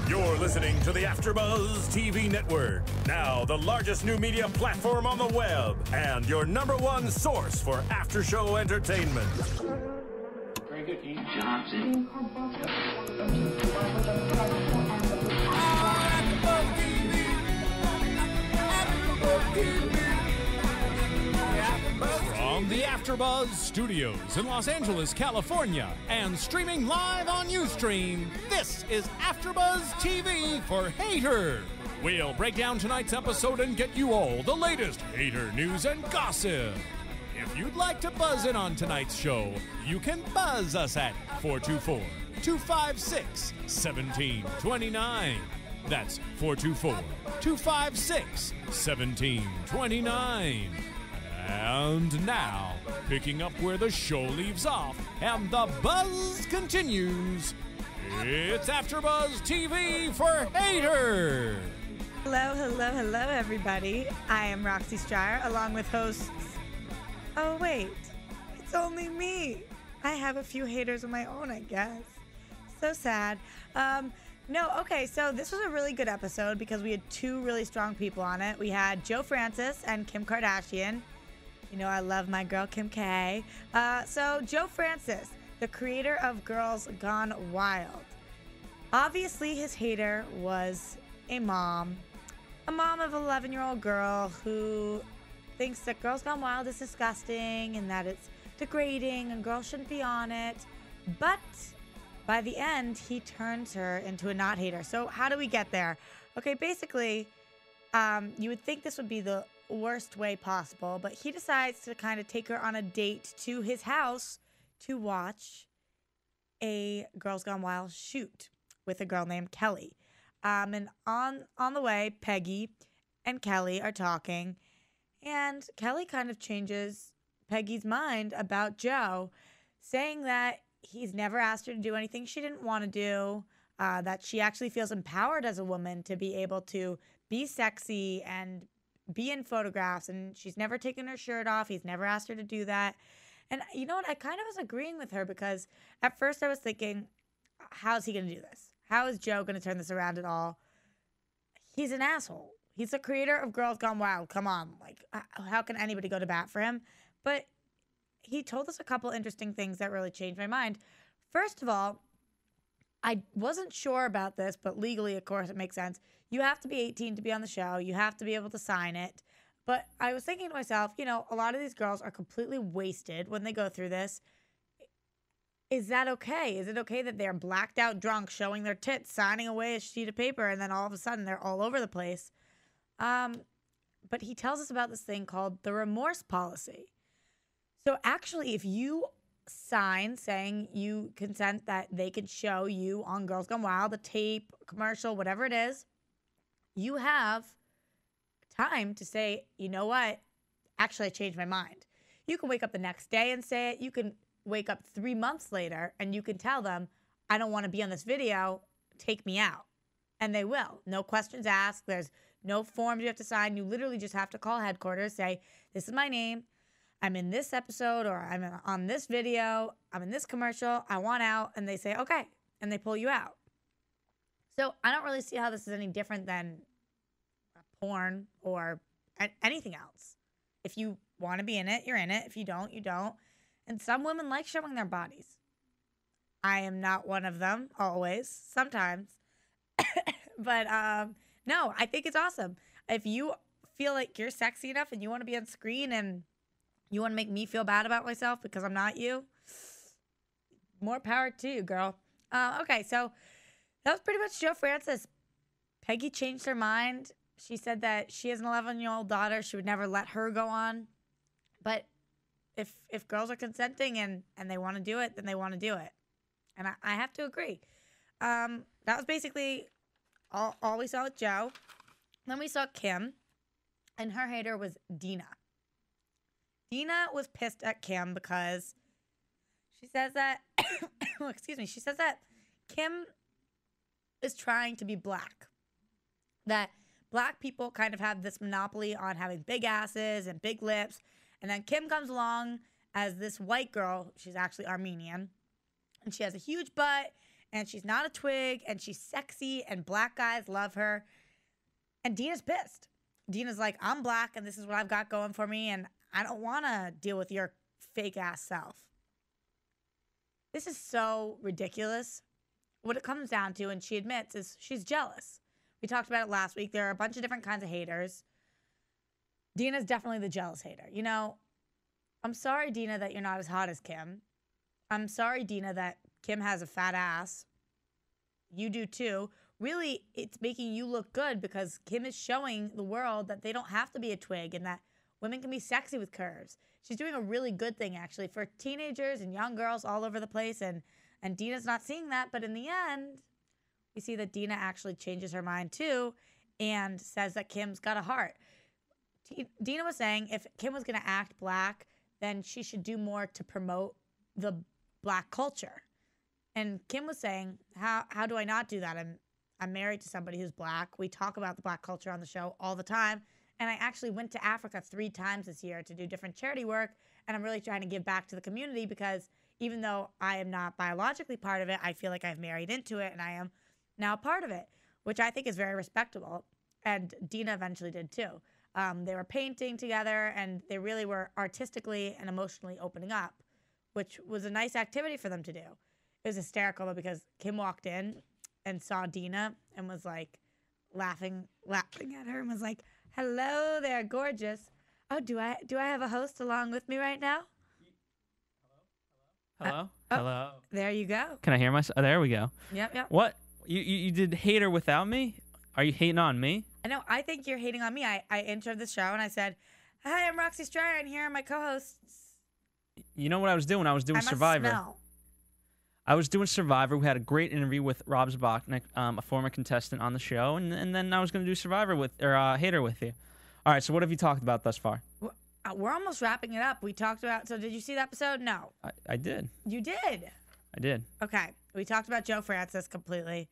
You're listening to the AfterBuzz TV network, now the largest new media platform on the web, and your #1 source for after-show entertainment. Very good, Ian Johnson. From the AfterBuzz Studios in Los Angeles, California, and streaming live on Ustream, this is AfterBuzz TV for Hater. We'll break down tonight's episode and get you all the latest Hater news and gossip. If you'd like to buzz in on tonight's show, you can buzz us at 424-256-1729. That's 424-256-1729. And now, picking up where the show leaves off and the buzz continues, it's AfterBuzz TV for Hater. Hello, everybody. I am Roxy Stryer, along with hosts. Oh, wait. It's only me. I have a few haters of my own, I guess. So sad. Okay, so this was a really good episode because we had two really strong people on it. We had Joe Francis and Kim Kardashian. You know I love my girl Kim K. So Joe Francis, the creator of Girls Gone Wild. Obviously his hater was a mom of an 11-year-old girl who thinks that Girls Gone Wild is disgusting and that it's degrading and girls shouldn't be on it. But by the end, he turns her into a not hater. So how do we get there? Okay, basically, you would think this would be the worst way possible, but he decides to kind of take her on a date to his house to watch a Girls Gone Wild shoot with a girl named Kelly. And on the way, Peggy and Kelly are talking, and Kelly kind of changes Peggy's mind about Joe, saying that he's never asked her to do anything she didn't want to do, that she actually feels empowered as a woman to be able to be sexy and be in photographs, and she's never taken her shirt off. He's never asked her to do that. And you know what? I kind of was agreeing with her because at first I was thinking, how's he going to do this? How is Joe going to turn this around at all? He's an asshole. He's the creator of Girls Gone Wild. Come on. Like, how can anybody go to bat for him? But he told us a couple interesting things that really changed my mind. First of all, I wasn't sure about this, but legally, of course, it makes sense. You have to be 18 to be on the show. You have to be able to sign it. But I was thinking to myself, you know, a lot of these girls are completely wasted when they go through this. Is that okay? Is it okay that they're blacked out drunk, showing their tits, signing away a sheet of paper, and then all of a sudden they're all over the place? But he tells us about this thing called the remorse policy. So actually, if you sign saying you consent that they can show you on Girls Gone Wild, a tape, a commercial, whatever it is, you have time to say, you know what? Actually, I changed my mind. You can wake up the next day and say it. You can wake up 3 months later and you can tell them, I don't want to be on this video. Take me out. And they will. No questions asked. There's no forms you have to sign. You literally just have to call headquarters, say, this is my name. I'm in this episode, or I'm on this video. I'm in this commercial. I want out. And they say, okay. And they pull you out. So I don't really see how this is any different than porn or anything else. If you want to be in it, you're in it. If you don't, you don't. And some women like showing their bodies. I am not one of them, always, sometimes. But no, I think it's awesome. If you feel like you're sexy enough and you want to be on screen and you want to make me feel bad about myself because I'm not you, more power to you, girl. Okay, so that was pretty much Joe Francis. Peggy changed her mind. She said that she has an 11-year-old daughter. She would never let her go on. But if girls are consenting and they want to do it, then they want to do it. And I have to agree. That was basically all we saw with Joe. Then we saw Kim, and her hater was Dina. Dina was pissed at Kim because she says that, she says that Kim is trying to be black. That black people kind of have this monopoly on having big asses and big lips. And then Kim comes along as this white girl. She's actually Armenian. And she has a huge butt and she's not a twig, and she's sexy, and black guys love her. And Dina's pissed. Dina's like, I'm black, and this is what I've got going for me, and I don't want to deal with your fake-ass self. This is so ridiculous. What it comes down to, and she admits, is she's jealous. We talked about it last week. There are a bunch of different kinds of haters. Dina's definitely the jealous hater. You know, I'm sorry, Dina, that you're not as hot as Kim. I'm sorry, Dina, that Kim has a fat ass. You do too. Really, it's making you look good because Kim is showing the world that they don't have to be a twig and that women can be sexy with curves. She's doing a really good thing, actually, for teenagers and young girls all over the place. And Dina's not seeing that. But in the end, we see that Dina actually changes her mind, too, and says that Kim's got a heart. Dina was saying if Kim was going to act black, then she should do more to promote the black culture. And Kim was saying, how do I not do that? I'm married to somebody who's black. We talk about the black culture on the show all the time. And I actually went to Africa 3 times this year to do different charity work. And I'm really trying to give back to the community because even though I am not biologically part of it, I feel like I've married into it and I am now part of it, which I think is very respectable. And Dina eventually did too. They were painting together and they really were artistically and emotionally opening up, which was a nice activity for them to do. It was hysterical though because Kim walked in and saw Dina and was like laughing at her and was like, "Hello there, gorgeous. Oh, do I have a host along with me right now?" Hello? Oh, Hello? there you go. Can I hear myself? Oh, there we go. Yep. What? You did hater without me? Are you hating on me? I know. I think you're hating on me. I entered the show and I said, "Hi, I'm Roxy Stryer, and here are my co-hosts." You know what I was doing? I was doing Survivor. Smell. I was doing Survivor. We had a great interview with Rob Zbachnik, a former contestant on the show, and then I was going to do Survivor hater with you. All right, so what have you talked about thus far? We're almost wrapping it up. We talked about, so did you see the episode? No. I did. You did? I did. Okay. We talked about Joe Francis completely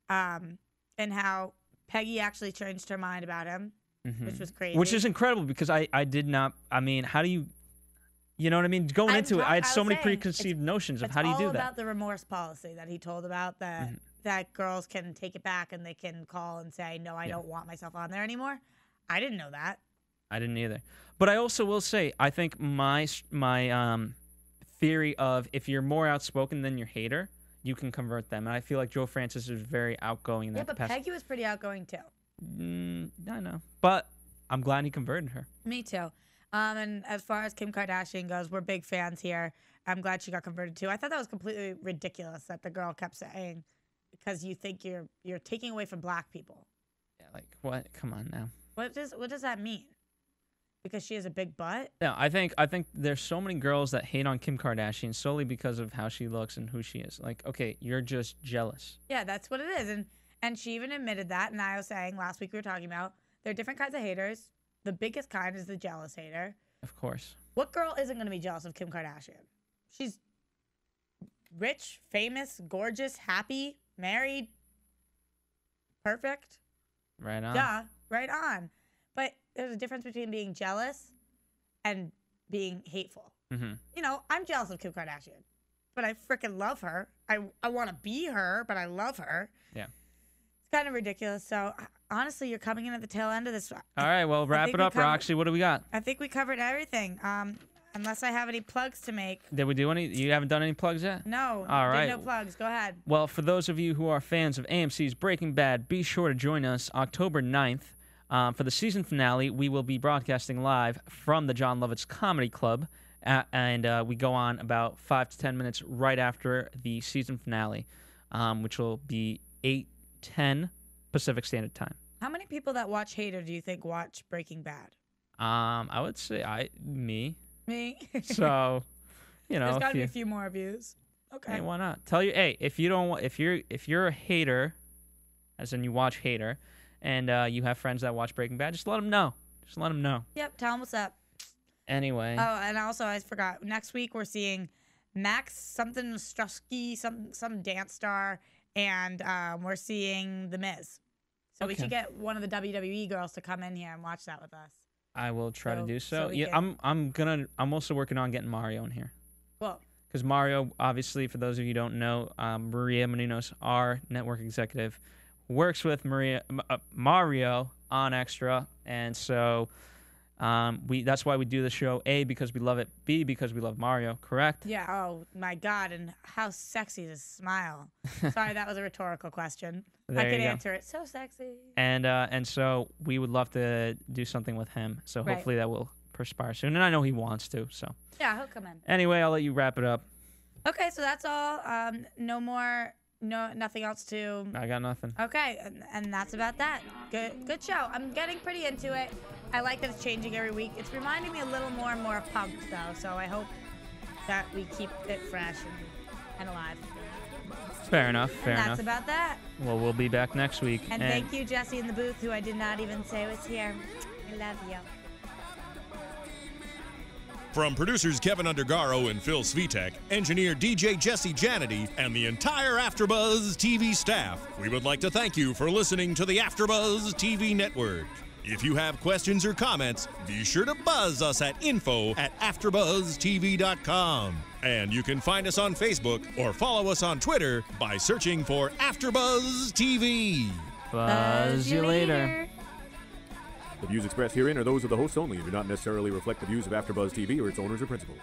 and how Peggy actually changed her mind about him, which was crazy. Which is incredible because I did not, I mean, how do you know what I mean? Going into it, I had so many preconceived notions of how do you do that. It's all about the remorse policy that he told about that girls can take it back and they can call and say, no, I don't want myself on there anymore. I didn't know that. I didn't either. But I also will say, I think my theory of if you're more outspoken than your hater, you can convert them. And I feel like Joe Francis is very outgoing in that capacity. Yeah, but Peggy was pretty outgoing too. I know. But I'm glad he converted her. Me too. And as far as Kim Kardashian goes, we're big fans here. I'm glad she got converted too. I thought that was completely ridiculous that the girl kept saying, because you think you're taking away from black people. Yeah, like what? Come on now. What does that mean? Because she has a big butt? Yeah, I think there's so many girls that hate on Kim Kardashian solely because of how she looks and who she is. Like, okay, you're just jealous. Yeah, that's what it is. And she even admitted that. And I was saying last week we were talking about there are different kinds of haters. The biggest kind is the jealous hater. Of course. What girl isn't going to be jealous of Kim Kardashian? She's rich, famous, gorgeous, happy, married, perfect. Right on. Duh, right on. But there's a difference between being jealous and being hateful. Mm-hmm. You know, I'm jealous of Kim Kardashian, but I freaking love her. I want to be her, but I love her. Yeah. It's kind of ridiculous. So, honestly, you're coming in at the tail end of this. All right, well, wrap it up, Roxy. What do we got? I think we covered everything. Unless I have any plugs to make. Did we do any? You haven't done any plugs yet? No. All right. No plugs. Go ahead. Well, for those of you who are fans of AMC's Breaking Bad, be sure to join us October 9th. For the season finale, we will be broadcasting live from the John Lovitz Comedy Club, and we go on about 5 to 10 minutes right after the season finale, which will be 8:10 Pacific Standard Time. How many people that watch Hater do you think watch Breaking Bad? I would say me. Me? So, there's got to be a few more views. Okay. Hey, why not? If you're a hater, as in you watch Hater, and you have friends that watch Breaking Bad, just let them know. Yep, tell them what's up. Anyway. Oh, and also I forgot. Next week we're seeing Max something Strusky, some dance star, and we're seeing The Miz. So we should get one of the WWE girls to come in here and watch that with us. I will try to do so. Yeah, I'm also working on getting Mario in here. Well, because Mario, obviously, for those of you who don't know, Maria Menounos, our network executive, works with Mario on Extra, and so that's why we do the show. A, because we love it. B, because we love Mario. Correct? Yeah. Oh my God! And how sexy is his smile? Sorry, that was a rhetorical question. There I could you go. answer it. So sexy. And so we would love to do something with him. So Right. hopefully that will perspire soon, and I know he wants to. So Yeah, he'll come in. anyway, I'll let you wrap it up. Okay, so that's all. No more. No, nothing else to. I got nothing. Okay, and that's about that. Good show. I'm getting pretty into it. I like that it's changing every week. It's reminding me a little more and more of Punk'd, though, so I hope that we keep it fresh and alive. Fair enough. Fair That's enough. about that. Well, we'll be back next week. And thank you, Jesse in the booth, who I did not even say was here. I love you. From producers Kevin Undergaro and Phil Svitek, engineer DJ Jesse Janity, and the entire AfterBuzz TV staff, we would like to thank you for listening to the AfterBuzz TV network. If you have questions or comments, be sure to buzz us at info@AfterBuzzTV.com. And you can find us on Facebook or follow us on Twitter by searching for AfterBuzz TV. Buzz you later. The views expressed herein are those of the hosts only and do not necessarily reflect the views of AfterBuzz TV or its owners or principals.